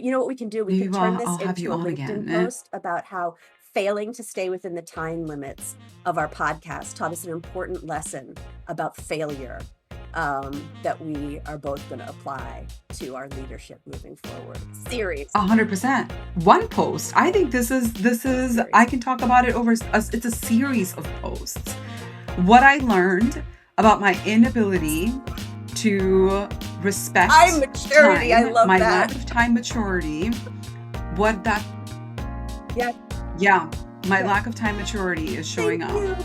You know what we can do? We Maybe could turn this I'll have you into a on LinkedIn again. post about how failing to stay within the time limits of our podcast taught us an important lesson about failure, that we are both going to apply to our leadership moving forward. Series. 100%. One post. I think this is I Series. can talk about it over it's a series of posts. What I learned about my inability to Time respect maturity. I time, love my lack that. of time maturity, what that Yeah. yeah, my Yeah. lack of time maturity is Thank showing up. you.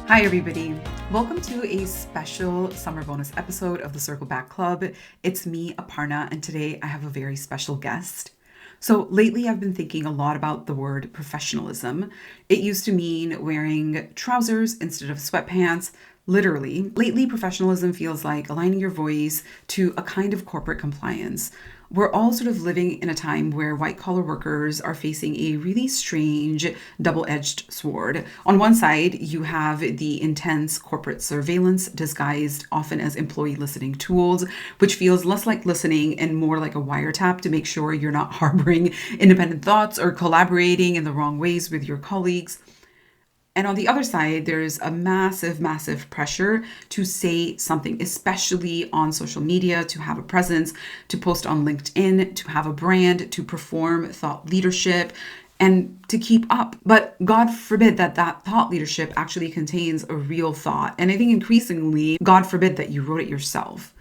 Hi, everybody. Welcome to a special summer bonus episode of the Circle Back Club. It's me, Aparna, and today I have a very special guest. So, lately I've been thinking a lot about the word professionalism. It used to mean wearing trousers instead of sweatpants. Literally, lately, professionalism feels like aligning your voice to a kind of corporate compliance. We're all sort of living in a time where white collar workers are facing a really strange double edged sword. On one side, you have the intense corporate surveillance disguised often as employee listening tools, which feels less like listening and more like a wiretap to make sure you're not harboring independent thoughts or collaborating in the wrong ways with your colleagues. And on the other side, there's a massive, massive pressure to say something, especially on social media, to have a presence, to post on LinkedIn, to have a brand, to perform thought leadership, and to keep up. But God forbid that that thought leadership actually contains a real thought. And I think increasingly, God forbid that you wrote it yourself.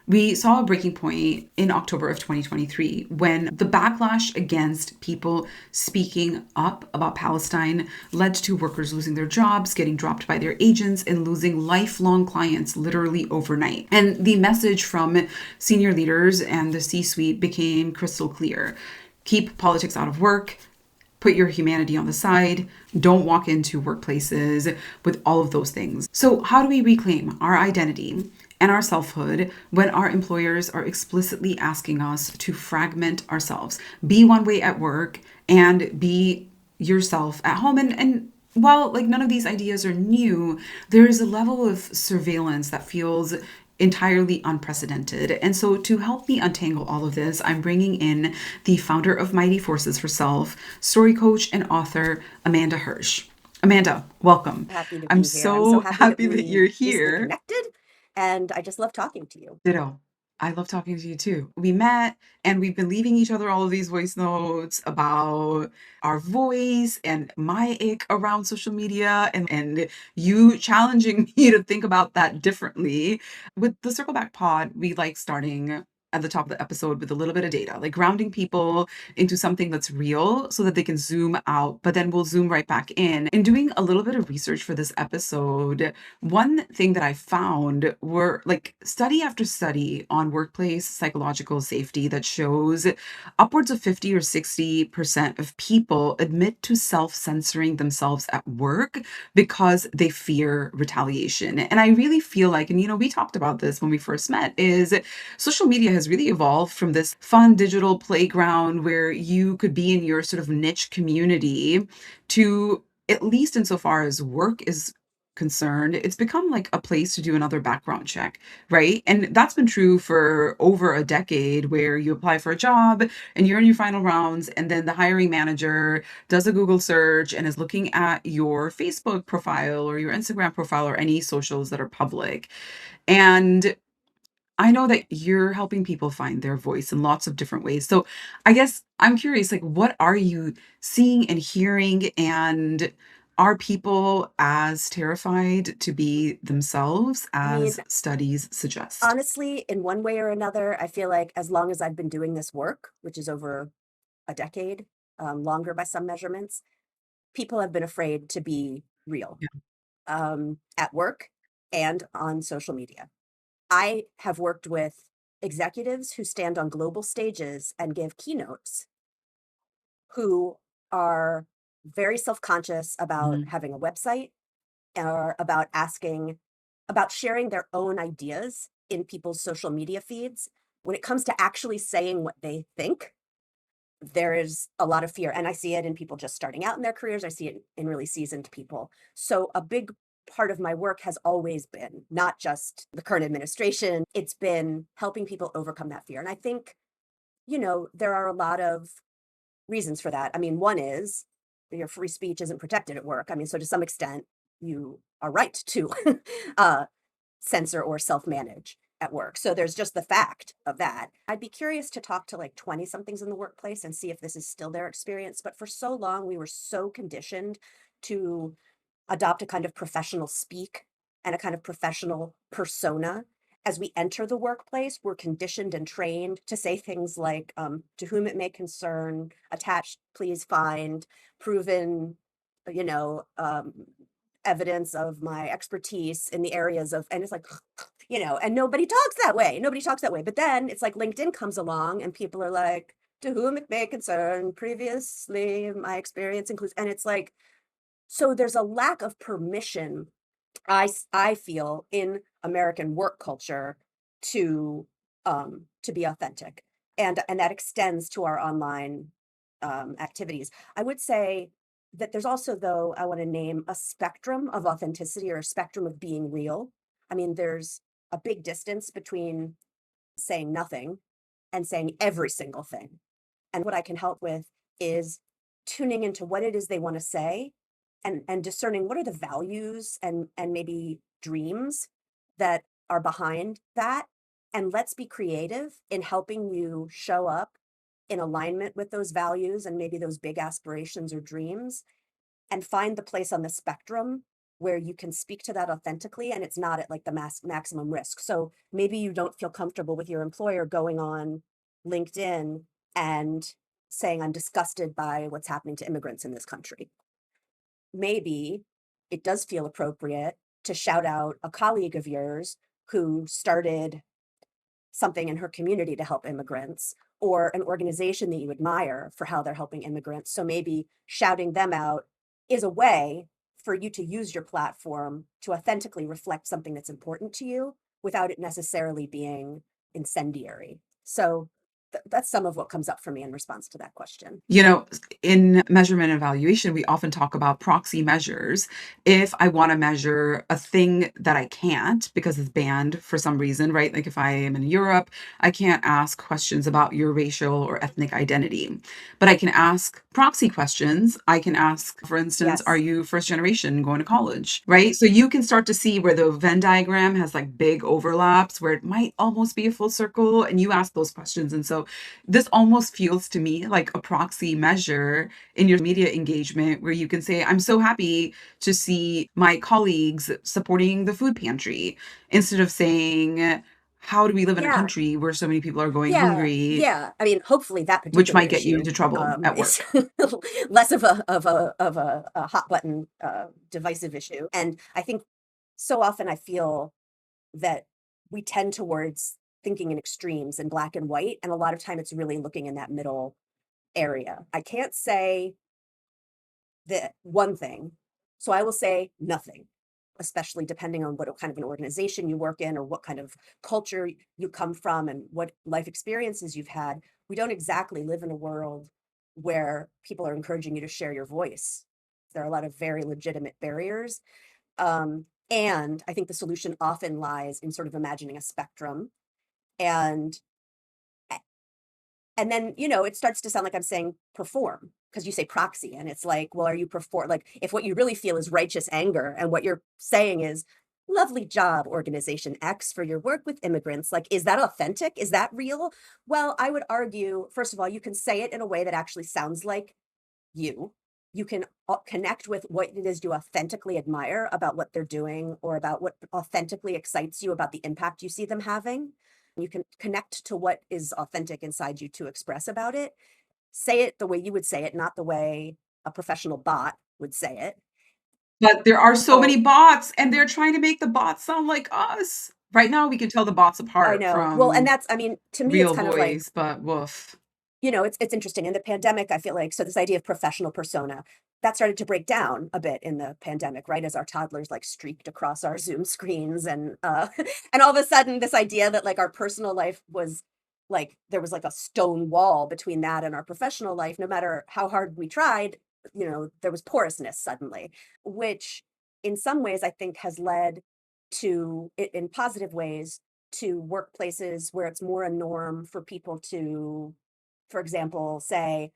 We saw a breaking point in October of 2023 when the backlash against people speaking up about Palestine led to workers losing their jobs, getting dropped by their agents, and losing lifelong clients literally overnight. And the message from senior leaders and the C suite became crystal clear: keep politics out of work. Put your humanity on the side. Don't walk into workplaces with all of those things. So, how do we reclaim our identity and our selfhood when our employers are explicitly asking us to fragment ourselves? Be one way at work and be yourself at home. And while like none of these ideas are new, there is a level of surveillance that feels entirely unprecedented. And so, to help me untangle all of this, I'm bringing in the founder of Mighty Forces Herself, story coach and author, Amanda Hirsch. Amanda, welcome. Happy to I'm be here. I'm so so happy that happy that we you're recently here. connected, and I just love talking to you. Ditto. I love talking to you too. We met and we've been leaving each other all of these voice notes about our voice and my ick around social media and you challenging me to think about that differently. With the Circle Back Pod, we like starting at the top of the episode with a little bit of data, like grounding people into something that's real so that they can zoom out, but then we'll zoom right back in. In doing a little bit of research for this episode, one thing that I found were like study after study on workplace psychological safety that shows upwards of 50 or 60% of people admit to self-censoring themselves at work because they fear retaliation. And I really feel like, and we talked about this when we first met, is social media has really evolved from this fun digital playground where you could be in your sort of niche community to, at least insofar as work is concerned, it's become like a place to do another background check, right? And that's been true for over a decade, where you apply for a job and you're in your final rounds, and then the hiring manager does a Google search and is looking at your Facebook profile or your Instagram profile or any socials that are public. And I know that you're helping people find their voice in lots of different ways. So I guess I'm curious, like, what are you seeing and hearing? And are people as terrified to be themselves I mean, as studies suggest? honestly, in one way or another, I feel like as long as I've been doing this work, which is over a decade, longer by some measurements, people have been afraid to be real, Yeah. at work and on social media. I have worked with executives who stand on global stages and give keynotes who are very self-conscious about Mhm. having a website or about sharing their own ideas in people's social media feeds. When it comes to actually saying what they think, there is a lot of fear, and I see it in people just starting out in their careers. I see it in really seasoned people. So a big part of my work has always been not just the current administration, it's been helping people overcome that fear. And I think, there are a lot of reasons for that. I mean, one is your free speech isn't protected at work. I mean, so to some extent, you are right to uh, censor or self-manage at work. So there's just the fact of that. I'd be curious to talk to like 20 somethings in the workplace and see if this is still their experience. But for so long, we were so conditioned to adopt a kind of professional speak and a kind of professional persona. As we enter the workplace, we're conditioned and trained to say things like, to whom it may concern, attached, please find, proven, you know, um, evidence of my expertise in the areas of, and it's like, and nobody talks that way. Nobody talks that way. But then it's like LinkedIn comes along and people are like, to whom it may concern, previously my experience includes, and it's like, so there's a lack of permission, I feel, in American work culture to be authentic, and that extends to our online activities. I would say that there's also, though, I want to name a spectrum of authenticity or a spectrum of being real. I mean, there's a big distance between saying nothing and saying every single thing. And what I can help with is tuning into what it is they want to say, and discerning what are the values and maybe dreams that are behind that. And let's be creative in helping you show up in alignment with those values and maybe those big aspirations or dreams, and find the place on the spectrum where you can speak to that authentically and it's not at like the maximum risk. So maybe you don't feel comfortable with your employer going on LinkedIn and saying, I'm disgusted by what's happening to immigrants in this country. Maybe it does feel appropriate to shout out a colleague of yours who started something in her community to help immigrants, or an organization that you admire for how they're helping immigrants. So maybe shouting them out is a way for you to use your platform to authentically reflect something that's important to you without it necessarily being incendiary. So that's some of what comes up for me in response to that question. You know, in measurement and evaluation, we often talk about proxy measures. If I want to measure a thing that I can't because it's banned for some reason, right? Like if I am in Europe, I can't ask questions about your racial or ethnic identity, but I can ask proxy questions. I can ask, for instance, are Yes. you first generation going to college, right? So you can start to see where the Venn diagram has like big overlaps, where it might almost be a full circle, and you ask those questions. And so this almost feels to me like a proxy measure in your media engagement where you can say, I'm so happy to see my colleagues supporting the food pantry, instead of saying, how do we live in a Yeah. country where so many people are going Yeah, hungry, yeah. I mean, hopefully that which particular might get you issue into trouble at is work? less of a hot button divisive issue. And I think so often I feel that we tend towards thinking in extremes and black and white, and a lot of time it's really looking in that middle area. I can't say the one thing. So I will say nothing, especially depending on what kind of an organization you work in or what kind of culture you come from and what life experiences you've had. We don't exactly live in a world where people are encouraging you to share your voice. There are a lot of very legitimate barriers. And I think the solution often lies in sort of imagining a spectrum. And and then, it starts to sound like I'm saying perform, because you say proxy, and it's like, well, are you perform like, if what you really feel is righteous anger and what you're saying is, lovely job, organization X, for your work with immigrants, like, is that authentic? Is that real? Well, I would argue, first of all, you can say it in a way that actually sounds like you. You can connect with what it is you authentically admire about what they're doing, or about what authentically excites you about the impact you see them having. You can connect to what is authentic inside you to express about it. Say it the way you would say it, not the way a professional bot would say it. But there are so many Oh, bots, and they're trying to make the bots sound like us. Right now, we can tell the bots I apart know. Well, and from that's, I mean, to me, it's real kind of like, voice, but woof. it's interesting. In the pandemic, I feel like, so this idea of professional persona, that started to break down a bit in the pandemic, right? As our toddlers like streaked across our Zoom screens, and and all of a sudden this idea that like our personal life was like there was like a stone wall between that and our professional life. No matter how hard we tried, there was porousness suddenly, which in some ways I think has led to in positive ways to workplaces where it's more a norm for people to, for example, say,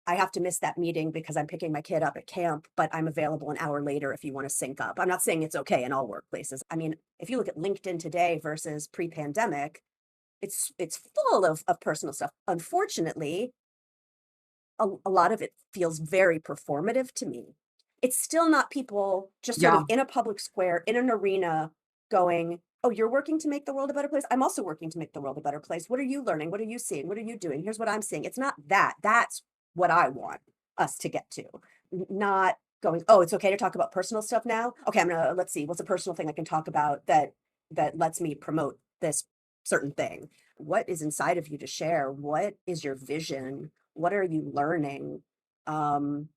I have to miss that meeting because I'm picking my kid up at camp, but I'm available an hour later if you want to sync up. I'm not saying it's okay in all workplaces. I mean, if you look at LinkedIn today versus pre-pandemic, it's full of personal stuff. Unfortunately, a lot of it feels very performative to me. It's still not people just sort of Yeah. in a public square, in an arena going, "Oh, you're working to make the world a better place. I'm also working to make the world a better place. What are you learning? What are you seeing? What are you doing? Here's what I'm seeing." It's not that. That's what I want us to get to. Not going, "Oh, it's okay to talk about personal stuff now. Okay, let's see, what's a personal thing I can talk about that lets me promote this certain thing. What is inside of you to share? What is your vision? What are you learning? Um,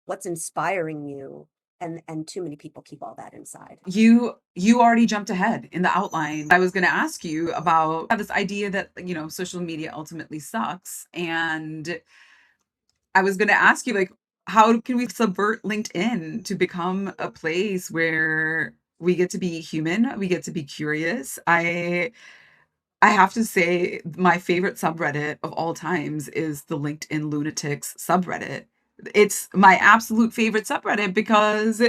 what's inspiring you?" And too many people keep all that inside. You already jumped ahead in the outline. I was going to ask you about this idea that, social media ultimately sucks. And I was going to ask you, like, how can we subvert LinkedIn to become a place where we get to be human, we get to be curious? I have to say my favorite subreddit of all times is the LinkedIn Lunatics subreddit. It's my absolute favorite subreddit because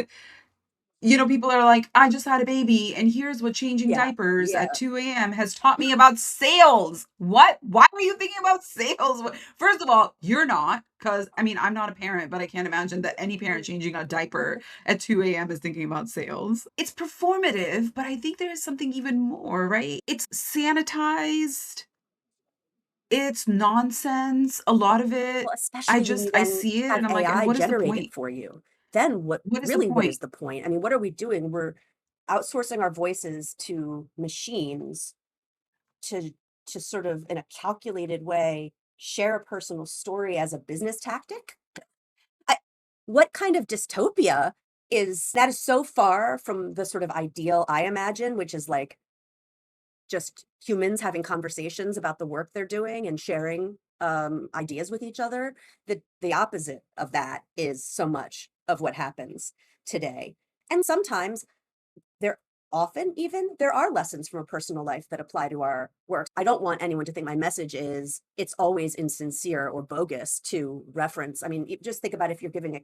people are like, I just had a baby, and here's what changing Yeah, diapers at yeah. 2 a.m. has taught me about sales. What? Why are you thinking about sales? First of all, you're not, because I mean, I'm not a parent, but I can't imagine that any parent changing a diaper at 2 a.m. is thinking about sales. It's performative, but I think there is something even more, right? It's sanitized, it's nonsense. A lot of it, Well, especially when you I then see it have and I'm like, and AI what is the generate it point? for you. Then What is the what is point? the point? I mean, what are we doing? We're outsourcing our voices to machines to sort of in a calculated way share a personal story as a business tactic. I, what kind of dystopia is that? Is so far from the sort of ideal I imagine, which is like just humans having conversations about the work they're doing and sharing ideas with each other. The opposite of that is so much of what happens today. And sometimes there often even there are lessons from a personal life that apply to our work. I don't want anyone to think my message is it's always insincere or bogus to reference. I mean, just think about if you're giving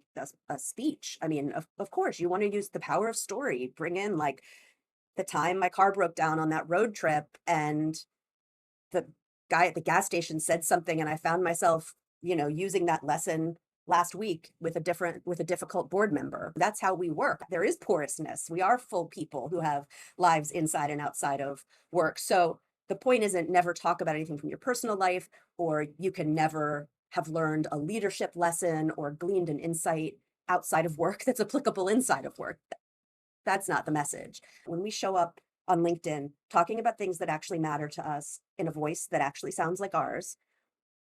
a speech. I mean, of course, you want to use the power of story, bring in like the time my car broke down on that road trip and the guy at the gas station said something and I found myself, using that lesson last week with a difficult board member. That's how we work. There is porousness. We are full people who have lives inside and outside of work. So the point isn't never talk about anything from your personal life, or you can never have learned a leadership lesson or gleaned an insight outside of work that's applicable inside of work. That's not the message. When we show up on LinkedIn talking about things that actually matter to us in a voice that actually sounds like ours,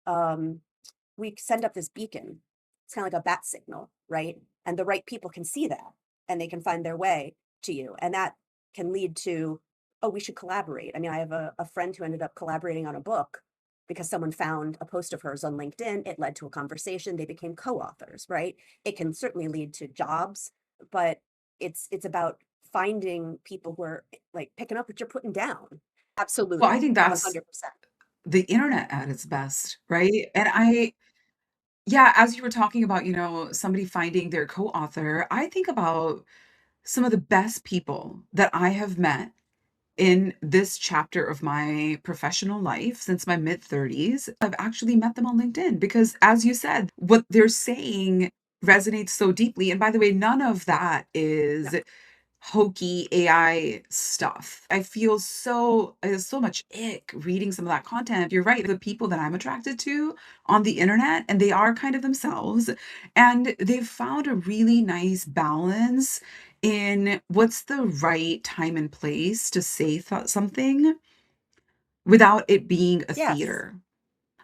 um, we send up this beacon. It's kind of like a bat signal, right? And the right people can see that and they can find their way to you. And that can lead to, oh, we should collaborate. I mean, I have a friend who ended up collaborating on a book because someone found a post of hers on LinkedIn. It led to a conversation. They became co-authors, right? It can certainly lead to jobs, but it's about finding people who are like picking up what you're putting down. Well, I Absolutely. think that's 100%. the internet at its best, right? Yeah, as you were talking about, somebody finding their co-author, I think about some of the best people that I have met in this chapter of my professional life since my mid 30s. I've actually met them on LinkedIn because, as you said, what they're saying resonates so deeply. And by the way, none of that No. is hokey AI stuff. I feel so much ick reading some of that content. You're right. The people that I'm attracted to on the internet, and they are kind of themselves, and they've found a really nice balance in what's the right time and place to say something without it being a Yes. theater.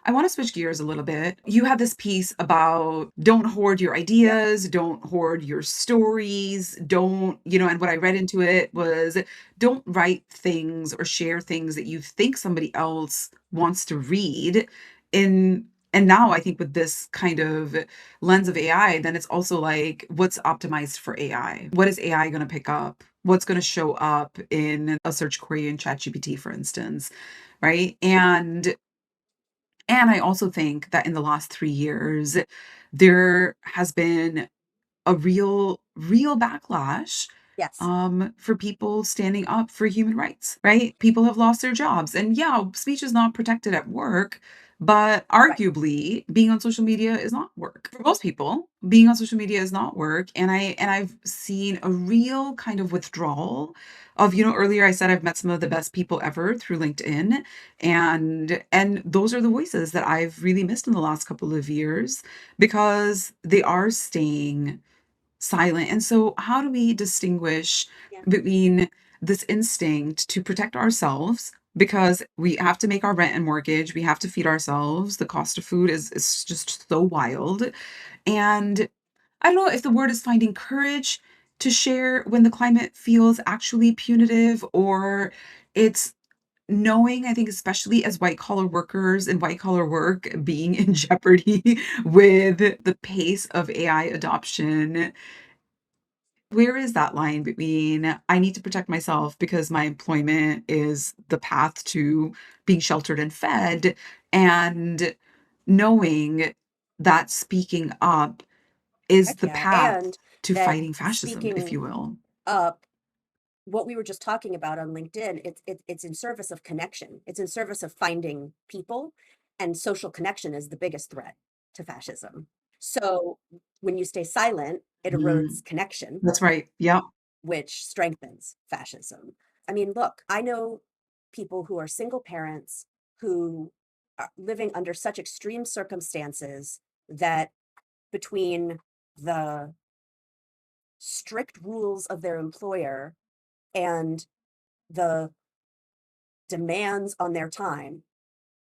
I want to switch gears a little bit. You had this piece about don't hoard your Yep. ideas, don't hoard your stories, don't, and what I read into it was don't write things or share things that you think somebody else wants to read. In and now I think with this kind of lens of AI, then it's also like what's optimized for AI? What is AI going to pick up? What's going to show up in a search query in ChatGPT, for instance, right? And I also think that in the last 3 years, there has been a real backlash, Yes. for people standing up for human rights, right? People have lost their jobs, and yeah, speech is not protected at work, but Right. arguably, being on social media is not work. For most people, being on social media is not work, and I've seen a real kind of withdrawal of, earlier I said I've met some of the best people ever through LinkedIn, and those are the voices that I've really missed in the last couple of years because they are staying silent. And so, how do we distinguish Yeah. between this instinct to protect ourselves? Because we have to make our rent and mortgage, we have to feed ourselves. The cost of food is just so wild. And I don't know if the word is finding courage to share when the climate feels actually punitive, or it's knowing, I think, especially as white collar workers and white collar work being in jeopardy with the pace of AI adoption. Where is that line between I need to protect myself because my employment is the path to being sheltered and fed, and knowing that speaking up is Heck the yeah. path And to that fighting fascism, if speaking you will? up, what we were just talking about on LinkedIn, it's in service of connection. It's in service of finding people, and social connection is the biggest threat to fascism. So when you stay silent, it Mm, erodes connection, that's right. Yep. which strengthens fascism. I mean, look, I know people who are single parents who are living under such extreme circumstances that between the strict rules of their employer and the demands on their time,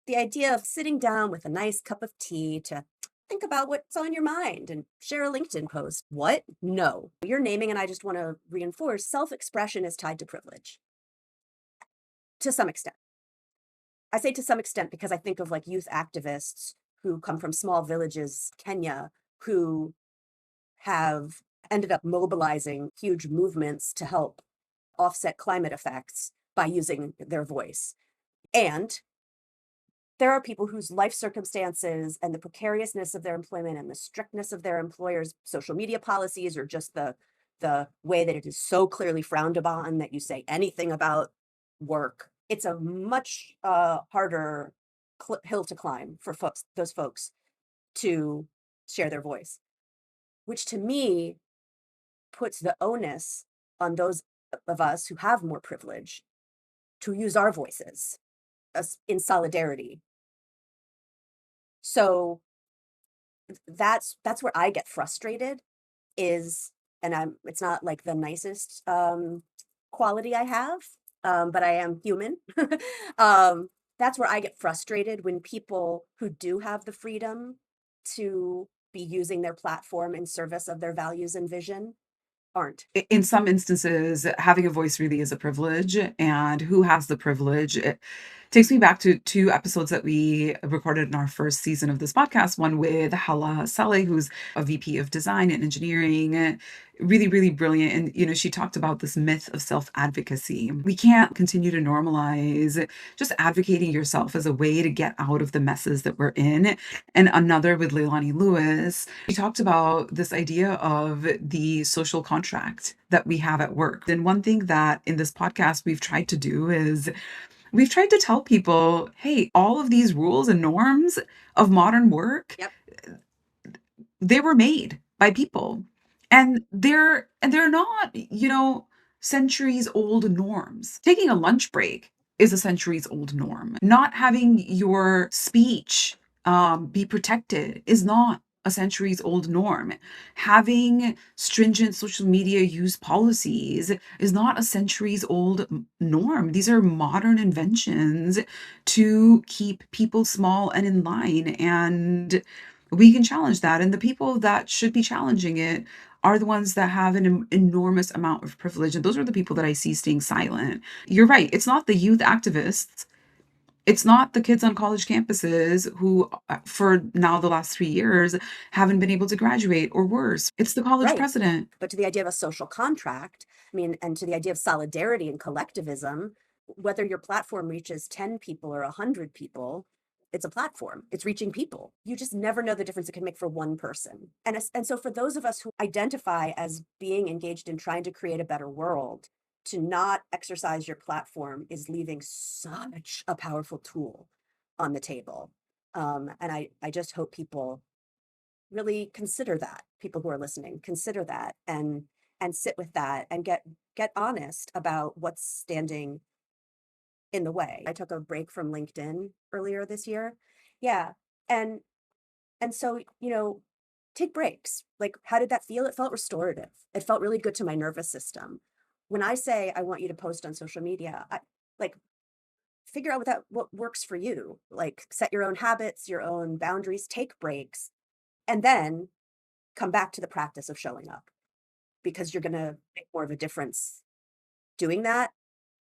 the idea of sitting down with a nice cup of tea to think about what's on your mind and share a LinkedIn post. What? No. You're naming, and I just want to reinforce self expression is tied to privilege to some extent. I say to some extent because I think of like youth activists who come from small villages, Kenya, who have ended up mobilizing huge movements to help offset climate effects by using their voice. And there are people whose life circumstances and the precariousness of their employment and the strictness of their employer's social media policies, or just the way that it is so clearly frowned upon that you say anything about work, it's a much harder hill to climb for folks, those folks, to share their voice, which to me puts the onus on those of us who have more privilege to use our voices in solidarity. So that's where I get frustrated is, and it's not like the nicest quality I have, but I am human. um, that's where I get frustrated when people who do have the freedom to be using their platform in service of their values and vision aren't. In some instances, having a voice really is a privilege, and who has the privilege? It takes me back to 2 episodes that we recorded in our first season of this podcast, one with Hala Saleh, who's a VP of design and engineering, really, really brilliant, and, she talked about this myth of self-advocacy. We can't continue to normalize just advocating yourself as a way to get out of the messes that we're in. And another with Leilani Lewis, we talked about this idea of the social contract that we have at work. And one thing that in this podcast we've tried to do is we've tried to tell people, hey, all of these rules and norms of modern work, Yep. they were made by people. And they're not, centuries old norms. Taking a lunch break is a centuries old norm. Not having your speech be protected is not a centuries old norm. Having stringent social media use policies is not a centuries old norm. These are modern inventions to keep people small and in line. And we can challenge that. And the people that should be challenging it are the ones that have an enormous amount of privilege. And those are the people that I see staying silent. You're right. It's not the youth activists. It's not the kids on college campuses who, for now the last 3 years, haven't been able to graduate or worse. It's the college Right. president. But to the idea of a social contract, I mean, and to the idea of solidarity and collectivism, whether your platform reaches 10 people or 100 people, it's a platform. It's reaching people. You just never know the difference it can make for one person. And so for those of us who identify as being engaged in trying to create a better world, to not exercise your platform is leaving such a powerful tool on the table. And I just hope people really consider that. People who are listening, consider that and sit with that and get honest about what's standing in the way. I took a break from LinkedIn earlier this year. Yeah. And and so, take breaks. Like, how did that feel? It felt restorative. It felt really good to my nervous system. When I say I want you to post on social media, I like figure out what works for you. Like, set your own habits, your own boundaries, take breaks, and then come back to the practice of showing up, because you're going to make more of a difference doing that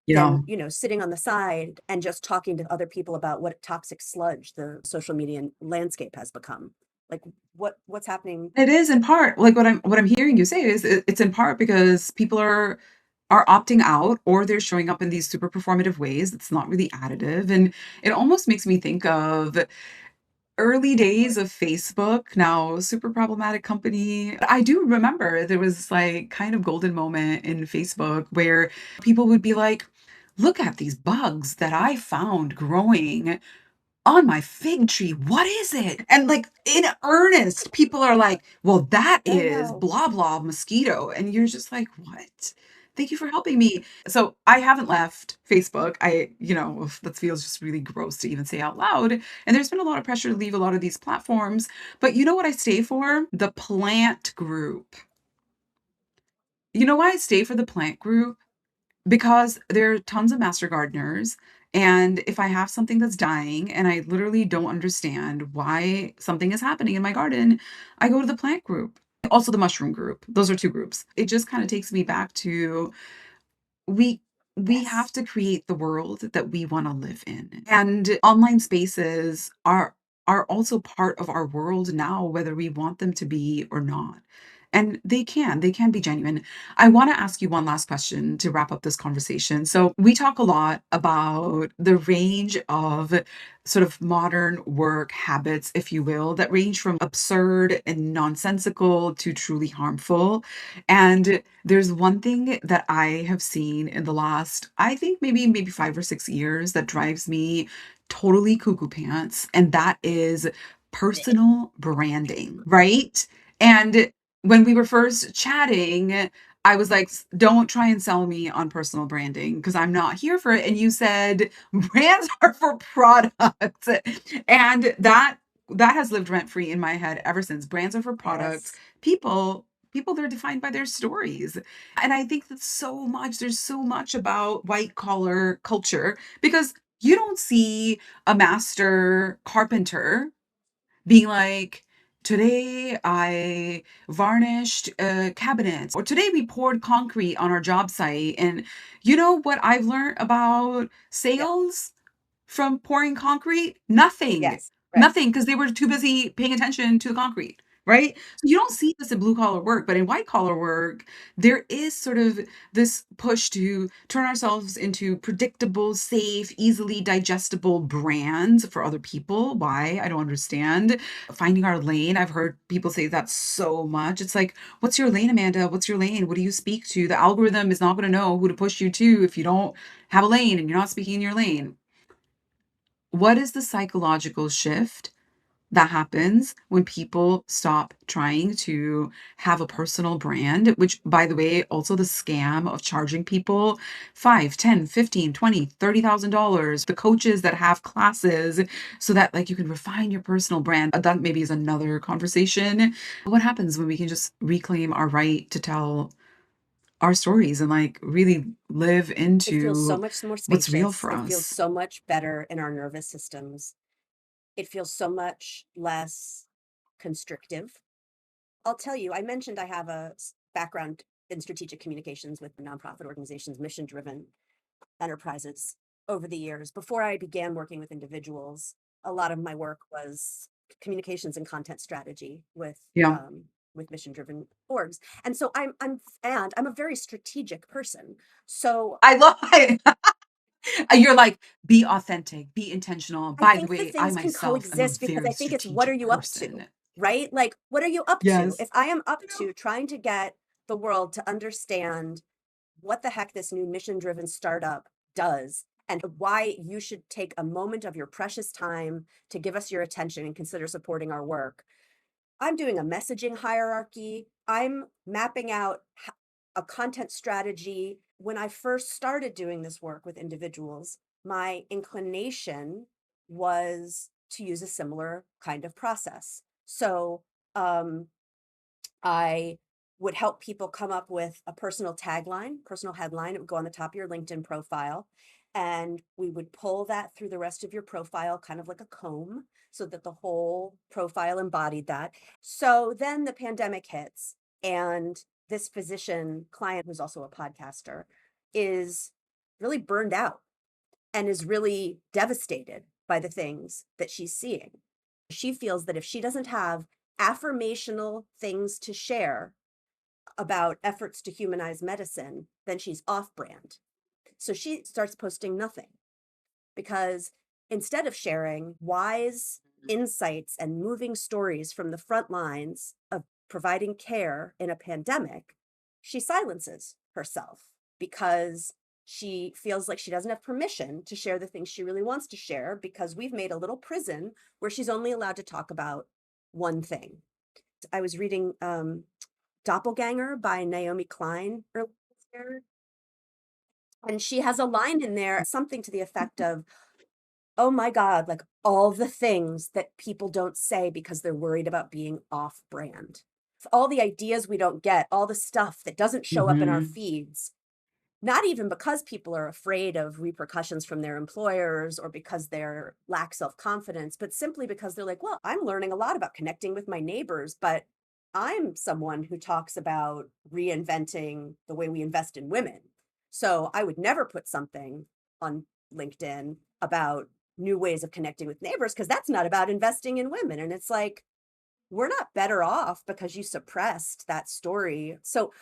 Yeah. than, sitting on the side and just talking to other people about what toxic sludge the social media landscape has become. Like, what's happening? It is in part, like, what I'm hearing you say is it's in part because people are opting out or they're showing up in these super performative ways. It's not really additive, and it almost makes me think of early days of Facebook, now super problematic company. I do remember there was this, like, kind of golden moment in Facebook where people would be like, "Look at these bugs that I found growing on my fig tree. What is it?" And, like, in earnest, people are like, "Well, that I is know. blah blah mosquito." And you're just like, "What? Thank you for helping me." So I haven't left Facebook. That feels just really gross to even say out loud. And there's been a lot of pressure to leave a lot of these platforms. But you know what I stay for? The plant group. You know why I stay for the plant group? Because there are tons of master gardeners, and if I have something that's dying and I literally don't understand why something is happening in my garden, I go to the plant group. Also the mushroom group. Those are 2 groups. It just kinda takes me back to we we Yes. have to create the world that we wanna live in, and online spaces are also part of our world now, whether we want them to be or not, and they can be genuine. I wanna ask you one last question to wrap up this conversation. So, we talk a lot about the range of sort of modern work habits, if you will, that range from absurd and nonsensical to truly harmful, and there's one thing that I have seen in the last, I think maybe 5 or 6 years that drives me totally cuckoo pants, and that is personal branding, right? And when we were first chatting, I was like, Don't try and sell me on personal branding because I'm not here for it." And you said, "Brands are for products." And that has lived rent free in my head ever since. Brands are for products. Yes. People, they're defined by their stories. And I think that there's so much about white collar culture because you don't see a master carpenter being like, "Today I varnished cabinets," or "Today we poured concrete on our job site." And you know what I've learned about Yeah. sales from pouring concrete? Nothing. Yes. Right. Nothing, because they were too busy paying attention to the concrete, right? So you don't see this in blue collar work, but in white collar work, there is sort of this push to turn ourselves into predictable, safe, easily digestible brands for other people. Why? I don't understand. Finding our lane. I've heard people say that so much. It's like, "What's your lane, Amanda? What's your lane? What do you speak to?" The algorithm is not going to know who to push you to if you don't have a lane and you're not speaking in your lane. What is the psychological shift that happens when people stop trying to have a personal brand, which, by the way, also the scam of charging people 5, 10, 15, 20, $30,000. The coaches that have classes so that like you can refine your personal brand. That maybe is another conversation. What happens when we can just reclaim our right to tell our stories and like really live It feels so into much more what's real spacious. for It feels us? so much better in our nervous systems. It feels so much less constrictive. I'll tell you, I mentioned I have a background in strategic communications with nonprofit organizations, mission driven enterprises over the years. Before I began working with individuals, a lot of my work was communications and content strategy Yeah. with mission driven orgs. And so I'm a very strategic person. So I love it. You're like, "Be authentic, be intentional." I By the think the way, I things can myself am a coexist because very I think it's what are strategic you up to, person. right? Like, what are you up to? Yes. If I am up to trying to get the world to understand what the heck this new mission driven startup does and why you should take a moment of your precious time to give us your attention and consider supporting our work. I'm doing a messaging hierarchy. I'm mapping out a content strategy. When I first started doing this work with individuals, my inclination was to use a similar kind of process. So, um, I would help people come up with a personal tagline, personal headline. It would go on the top of your LinkedIn profile. And we would pull that through the rest of your profile, kind of like a comb, so that the whole profile embodied that. So then the pandemic hits, and this physician client, who's also a podcaster, is really burned out and is really devastated by the things that she's seeing. She feels that if she doesn't have affirmational things to share about efforts to humanize medicine, then she's off brand. So she starts posting nothing because instead of sharing wise insights and moving stories from the front lines of providing care in a pandemic, she silences herself because she feels like she doesn't have permission to share the things she really wants to share because we've made a little prison where she's only allowed to talk about one thing. I was reading Doppelganger by Naomi Klein earlier this year, and she has a line in there, something to the effect of, "Oh my God, like all the things that people don't say because they're worried about being off brand. All the ideas we don't get, all the stuff that doesn't show up in our Mhm. feeds, not even because people are afraid of repercussions from their employers or because they're lack self-confidence, but simply because they're like, well, I'm learning a lot about connecting with my neighbors, but I'm someone who talks about reinventing the way we invest in women. So I would never put something on LinkedIn about new ways of connecting with neighbors because that's not about investing in women." And it's like, we're not better off because you suppressed that story. So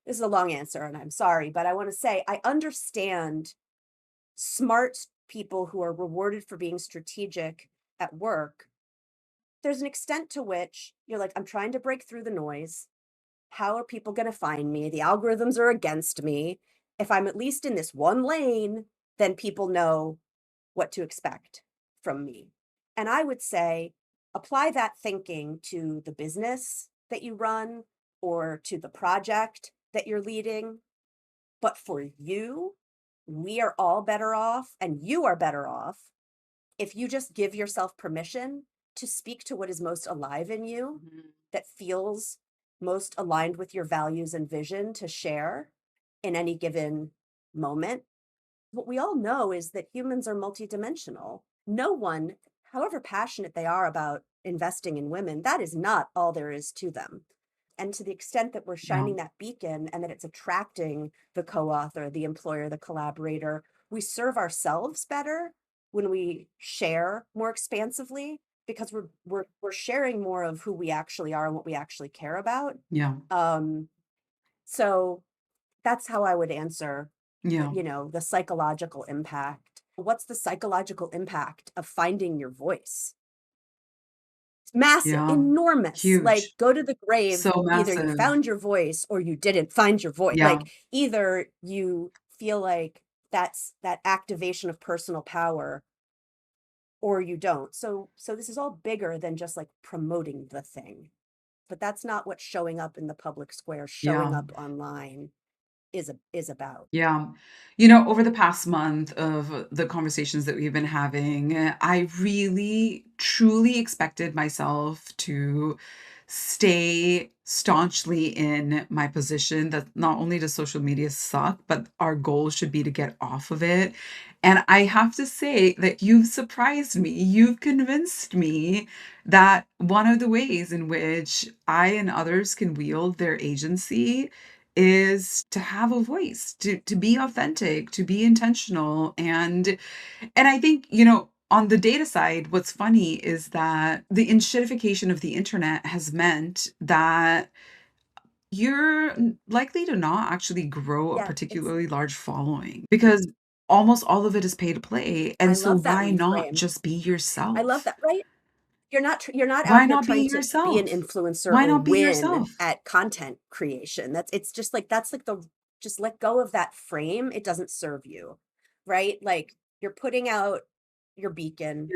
this is a long answer and I'm sorry, but I want to say I understand smart people who are rewarded for being strategic at work. There's an extent to which you're like, I'm trying to break through the noise. How are people going to find me? The algorithms are against me. If I'm at least in this one lane, then people know what to expect from me. And I would say apply that thinking to the business that you run or to the project that you're leading. But for you, we are all better off, and you are better off if you just give yourself permission to speak to what is most alive in you, Mhm. that feels most aligned with your values and vision to share in any given moment. What we all know is that humans are multidimensional. No one, however passionate they are about investing in women, that is not all there is to them. And to the extent that we're Yeah. shining that beacon and that it's attracting the co-author, the employer, the collaborator, we serve ourselves better when we share more expansively because we're sharing more of who we actually are and what we actually care about. Yeah. Um, so that's how I would answer, Yeah. the psychological impact. What's the psychological impact of finding your voice? It's massive, Yeah. enormous. Like, Huge. go to the grave, So either you massive. found your voice or you didn't find your voice. Yeah. Like, either you feel like that activation of personal power or you don't. So this is all bigger than just like promoting the thing. But that's not what showing up in the public square, showing Yeah. up online is about. Yeah. Over the past month of the conversations that we've been having, I really truly expected myself to stay staunchly in my position that not only does social media suck, but our goal should be to get off of it. And I have to say that you've surprised me. You've convinced me that one of the ways in which I and others can wield their agency is to have a voice, to be authentic, to be intentional, and I think, on the data side, what's funny is that the enshittification of the internet has meant that you're likely to not actually grow a Yeah, it's particularly large following because almost all of it is pay to play, I and so love that why not reframe. just be I love yourself? that, right? You're not out Why here not be trying to be an yourself? influencer Why or not be win yourself? at content creation. It's just like that's like the just let go of that frame. It doesn't serve you, right? Like you're putting out your beacon,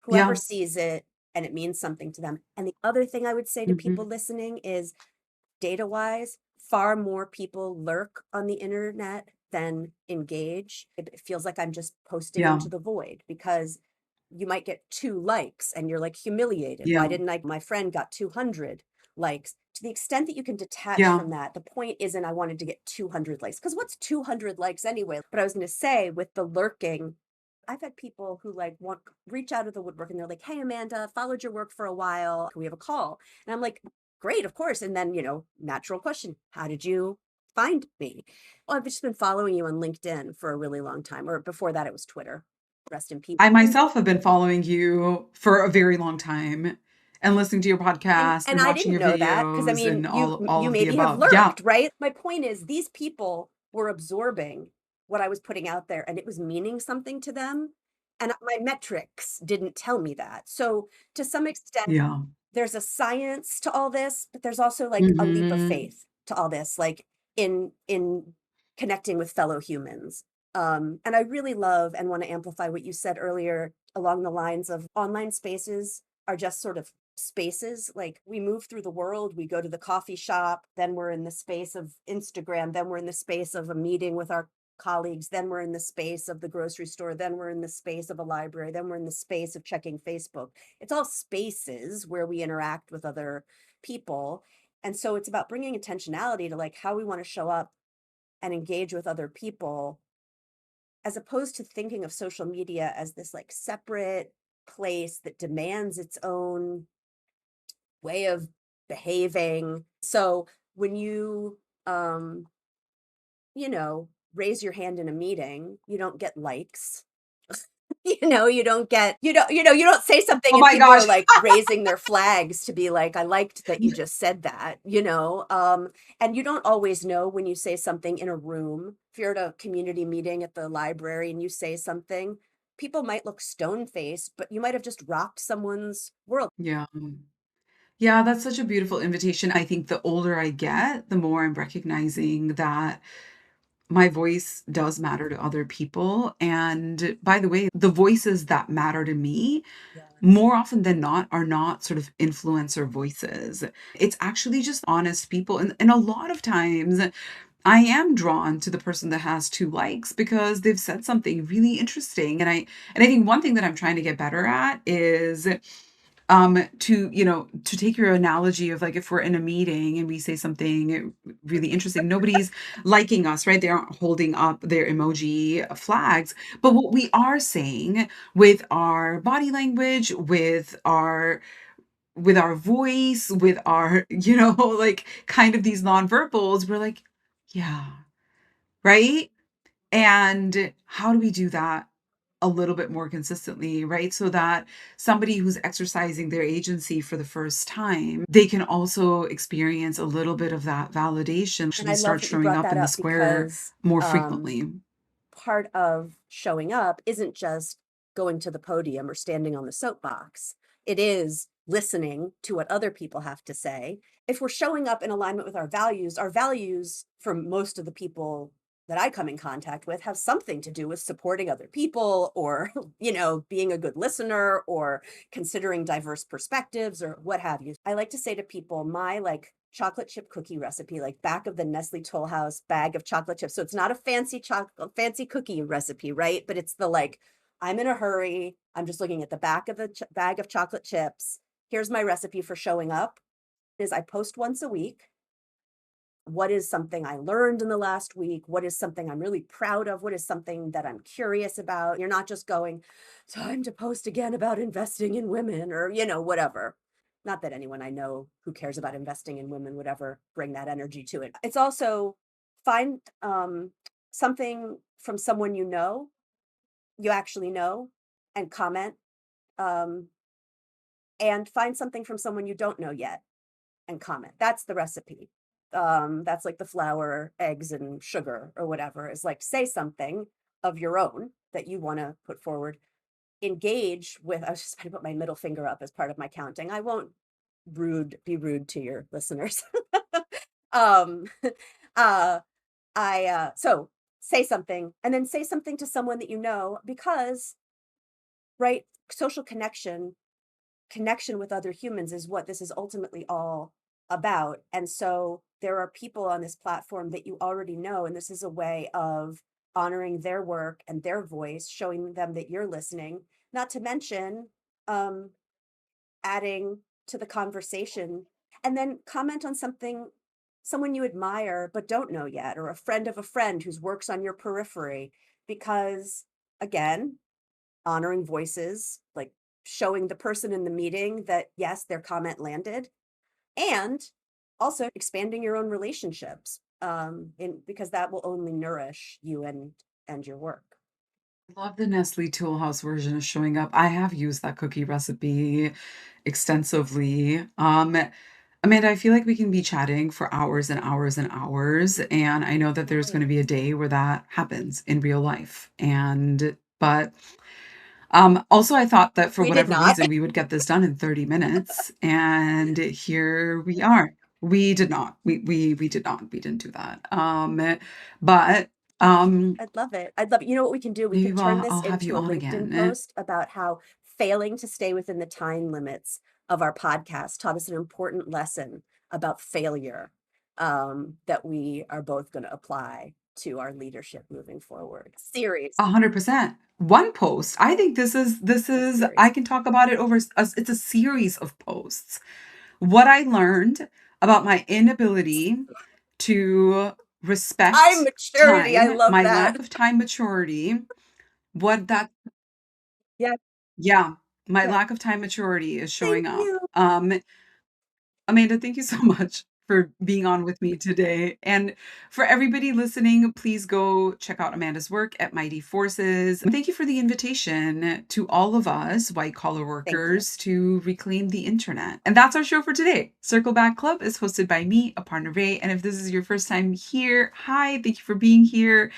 whoever Yeah. sees it, and it means something to them. And the other thing I would say to people Mhm. listening is data wise, far more people lurk on the internet than engage. It feels like I'm just posting Yeah. into the void because you might get 2 likes and you're like humiliated. Why Yeah. didn't I? My friend got 200 likes. To the extent that you can detach Yeah. from that, the point isn't I wanted to get 200 likes because what's 200 likes anyway? But I was going to say with the lurking, I've had people who like want reach out of the woodwork and they're like, "Hey Amanda, followed your work for a while. Can we have a call?" And I'm like, "Great, of course." And then, natural question, how did you find me? Well, I've just been following you on LinkedIn for a really long time, or before that it was Twitter. Rest in peace. I And myself have been following you for a very long time and listening to your and podcast and and I watching didn't your know that because I videos mean, and you all you of the maybe have above. Yeah. lurked, right? My point is these people were absorbing what I was putting out there and it was meaning something to them. And my metrics didn't tell me that. So to some extent, Yeah. there's a science to all this, but there's also like a leap of Mhm. faith to all this, like in connecting with fellow humans. And I really love and want to amplify what you said earlier along the lines of online spaces are just sort of spaces. Like we move through the world, we go to the coffee shop, then we're in the space of Instagram, then we're in the space of a meeting with our colleagues, then we're in the space of the grocery store, then we're in the space of a library, then we're in the space of checking Facebook. It's all spaces where we interact with other people. And so it's about bringing intentionality to like how we want to show up and engage with other people as opposed to thinking of social media as this like separate place that demands its own way of behaving. So when you um raise your hand in a meeting, you don't get likes. You don't get you don't say something Oh and my people are gosh. like raising their flags to be like, I liked that you just said that. And you don't always know when you say something in a room. If you're at a community meeting at the library and you say something, people might look stone faced, but you might have just rocked someone's world. Yeah. Yeah, that's such a beautiful invitation. I think the older I get, the more I'm recognizing that my voice does matter to other people, and by the way, the voices that matter to me Yes. more often than not are not sort of influencer voices. It's actually just honest people. And a lot of times I am drawn to the person that has 2 likes because they've said something really interesting. And I think one thing that I'm trying to get better at is to take your analogy of like if we're in a meeting and we say something really interesting, nobody's liking us, right? They aren't holding up their emoji flags. But what we are saying with our body language, with our voice, with our, like kind of these nonverbals, we're like, yeah, right? And how do we do that a little bit more consistently, right? So that somebody who's exercising their agency for the first time, they can also experience a little bit of that validation, And actually I love start that you showing brought up that in the up square because more frequently. part of showing up isn't just going to the podium or standing on the soapbox. It is listening to what other people have to say. If we're showing up in alignment with our values for most of the people that I come in contact with have something to do with supporting other people or, being a good listener or considering diverse perspectives or what have you. I like to say to people, my like chocolate chip cookie recipe, like back of the Nestle Toll House bag of chocolate chips. So it's not a fancy cookie recipe, right? But it's the like, I'm in a hurry. I'm just looking at the back of the bag of chocolate chips. Here's my recipe for showing up is I post once a week. What is something I learned in the last week? What is something I'm really proud of? What is something that I'm curious about? You're not just going, time to post again about investing in women or, whatever. Not that anyone I know who cares about investing in women would ever bring that energy to it. It's also find something from someone you actually know, and comment, um, and find something from someone you don't know yet and comment. That's the recipe. That's like the flour, eggs, and sugar or whatever is like say something of your own that you want to put forward. Engage with, I was just going to put my middle finger up as part of my counting. I won't be rude to your listeners. um, uh, so say something and then say something to someone that you know because, right, social connection with other humans is what this is ultimately all about. And so there are people on this platform that you already know, and this is a way of honoring their work and their voice, showing them that you're listening, not to mention um, adding to the conversation. And then comment on someone you admire but don't know yet, or a friend of a friend whose works on your periphery, because again, honoring voices, like showing the person in the meeting that yes, their comment landed, and also expanding your own relationships, because that will only nourish you and your work. Love the Nestle Tool House version of showing up. I have used that cookie recipe extensively. Amanda, I feel like we can be chatting for hours and hours and hours, and I know that there's going to Mm. be a day where that happens in real life. But also, I thought that for We did whatever not. reason we would get this done in 30 minutes, and here we are. We did not. We did not. We didn't do that. But um, I'd love it. I'd love it. You know what we can do? We maybe could turn I'll this I'll have you into a on LinkedIn again. post about how failing to stay within the time limits of our podcast taught us an important lesson about failure, that we are both going to apply to our leadership moving forward. Series, 100%. One post. I think this a is I series. can talk about it over it's a series of posts. What I learned about my inability to Time respect maturity. I time, love my that. lack of time maturity, what that Yeah. yeah, my Yeah. lack of time maturity is Thank showing up. you. Amanda, thank you so much for being on with me today. And for everybody listening, please go check out Amanda's work at Mighty Forces. And thank you for the invitation to all of us white collar Thank you. workers to reclaim the internet. And that's our show for today. Circle Back Club is hosted by me, Aparna Ray. And if this is your first time here, hi, thank you for being here.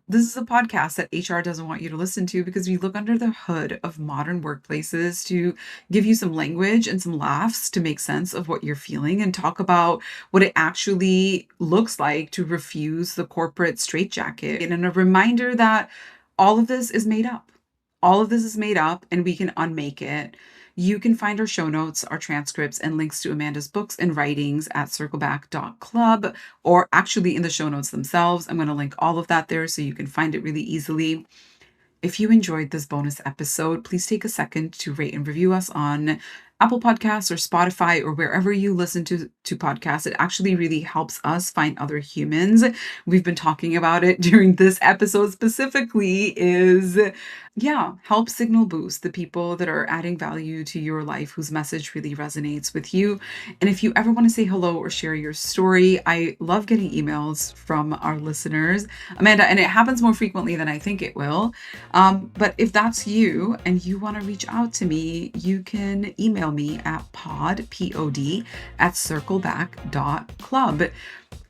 This is a podcast that HR doesn't want you to listen to because we look under the hood of modern workplaces to give you some language and some laughs to make sense of what you're feeling and talk about what it actually looks like to refuse the corporate straitjacket. And a reminder that all of this is made up. All of this is made up and we can unmake it. You can find our show notes, our transcripts, and links to Amanda's books and writings at circleback.club, or actually in the show notes themselves. I'm going to link all of that there so you can find it really easily. If you enjoyed this bonus episode, please take a second to rate and review us on Apple Podcasts or Spotify or wherever you listen to podcasts. It actually really helps us find other humans. We've been talking about it during this episode specifically is yeah, help signal boost the people that are adding value to your life whose message really resonates with you. And if you ever want to say hello or share your story, I love getting emails from our listeners, Amanda, and it happens more frequently than I think it will. But if that's you and you want to reach out to me, you can email me at pod, at circleback.club.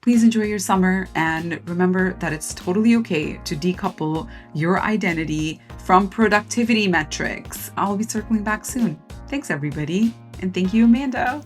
Please enjoy your summer and remember that it's totally okay to decouple your identity from productivity metrics. I'll be circling back soon. Thanks, everybody. And thank you, Amanda.